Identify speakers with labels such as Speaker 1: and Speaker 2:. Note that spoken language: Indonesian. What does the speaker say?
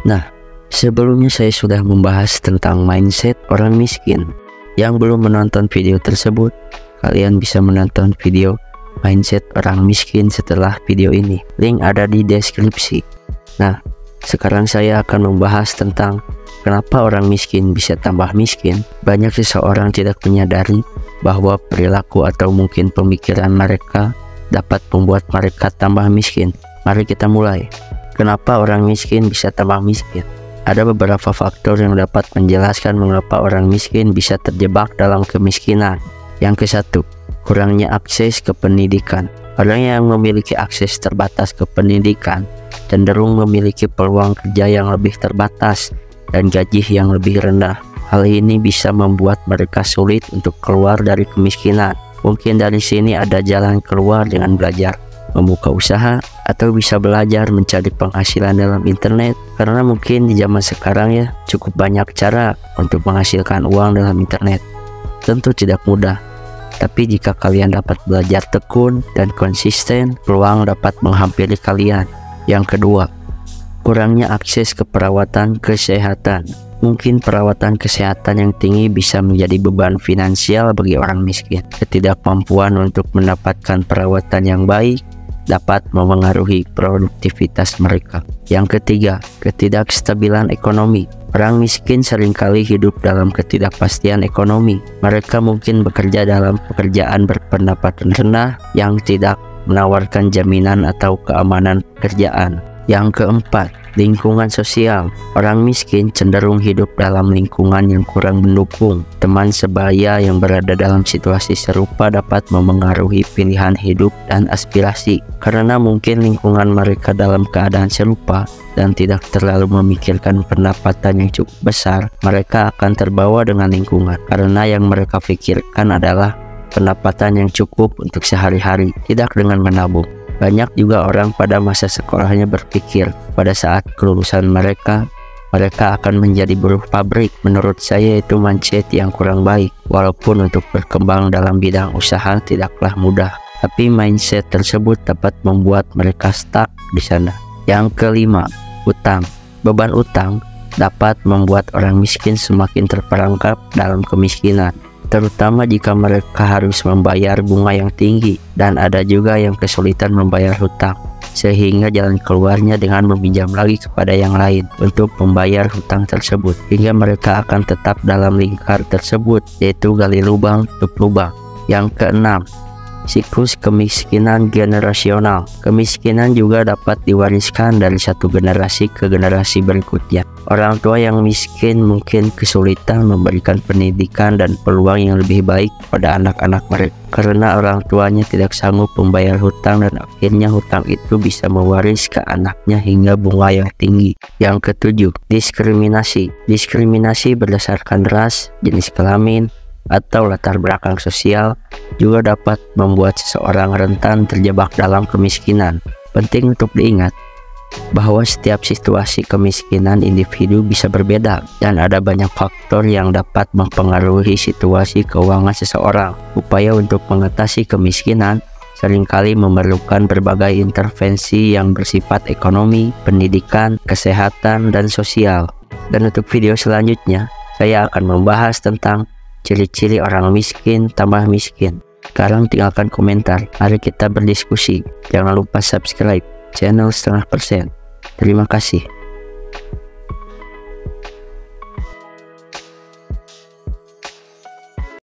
Speaker 1: Nah, sebelumnya saya sudah membahas tentang mindset orang miskin. Yang belum menonton video tersebut, kalian bisa menonton video mindset orang miskin setelah video ini. Link ada di deskripsi. Nah, sekarang saya akan membahas tentang kenapa orang miskin bisa tambah miskin. Banyak seseorang tidak menyadari bahwa perilaku atau mungkin pemikiran mereka dapat membuat mereka tambah miskin. Mari kita mulai. Kenapa orang miskin bisa tambah miskin? Ada beberapa faktor yang dapat menjelaskan mengapa orang miskin bisa terjebak dalam kemiskinan. Yang ke-1, kurangnya akses ke pendidikan. Orang yang memiliki akses terbatas ke pendidikan cenderung memiliki peluang kerja yang lebih terbatas dan gaji yang lebih rendah. Hal ini bisa membuat mereka sulit untuk keluar dari kemiskinan. Mungkin dari sini ada jalan keluar dengan belajar, membuka usaha, atau bisa belajar mencari penghasilan dalam internet. Karena mungkin di zaman sekarang ya cukup banyak cara untuk menghasilkan uang dalam internet. Tentu tidak mudah, tapi jika kalian dapat belajar tekun dan konsisten, peluang dapat menghampiri kalian. Yang kedua, kurangnya akses ke perawatan kesehatan. Mungkin perawatan kesehatan yang tinggi bisa menjadi beban finansial bagi orang miskin. Ketidakmampuan untuk mendapatkan perawatan yang baik dapat memengaruhi produktivitas mereka. Yang ketiga, ketidakstabilan ekonomi. Orang miskin seringkali hidup dalam ketidakpastian ekonomi. Mereka mungkin bekerja dalam pekerjaan berpendapatan rendah yang tidak menawarkan jaminan atau keamanan pekerjaan. Yang keempat, lingkungan sosial. Orang miskin cenderung hidup dalam lingkungan yang kurang mendukung. Teman sebaya yang berada dalam situasi serupa dapat memengaruhi pilihan hidup dan aspirasi. Karena mungkin lingkungan mereka dalam keadaan serupa dan tidak terlalu memikirkan pendapatan yang cukup besar, mereka akan terbawa dengan lingkungan. Karena yang mereka pikirkan adalah pendapatan yang cukup untuk sehari-hari, tidak dengan menabung. Banyak juga orang pada masa sekolahnya berpikir pada saat kelulusan mereka akan menjadi buruh pabrik. Menurut saya itu mindset yang kurang baik. Walaupun untuk berkembang dalam bidang usaha tidaklah mudah, tapi mindset tersebut dapat membuat mereka stuck di sana. Yang kelima, utang. Beban utang dapat membuat orang miskin semakin terperangkap dalam kemiskinan, terutama jika mereka harus membayar bunga yang tinggi, dan ada juga yang kesulitan membayar hutang, sehingga jalan keluarnya dengan meminjam lagi kepada yang lain untuk membayar hutang tersebut, hingga mereka akan tetap dalam lingkar tersebut, yaitu gali lubang tutup lubang. Yang keenam, siklus kemiskinan generasional. Kemiskinan juga dapat diwariskan dari satu generasi ke generasi berikutnya. Orang tua yang miskin mungkin kesulitan memberikan pendidikan dan peluang yang lebih baik pada anak-anak mereka, karena orang tuanya tidak sanggup membayar hutang dan akhirnya hutang itu bisa mewaris ke anaknya hingga bunga yang tinggi. Yang ketujuh, diskriminasi. Diskriminasi berdasarkan ras, jenis kelamin, atau latar belakang sosial juga dapat membuat seseorang rentan terjebak dalam kemiskinan. Penting untuk diingat bahwa setiap situasi kemiskinan individu bisa berbeda dan ada banyak faktor yang dapat mempengaruhi situasi keuangan seseorang. Upaya untuk mengatasi kemiskinan seringkali memerlukan berbagai intervensi yang bersifat ekonomi, pendidikan, kesehatan, dan sosial. Dan untuk video selanjutnya, saya akan membahas tentang ciri-ciri orang miskin tambah miskin. Sekarang tinggalkan komentar, mari kita berdiskusi. Jangan lupa subscribe channel 0,5%. Terima kasih.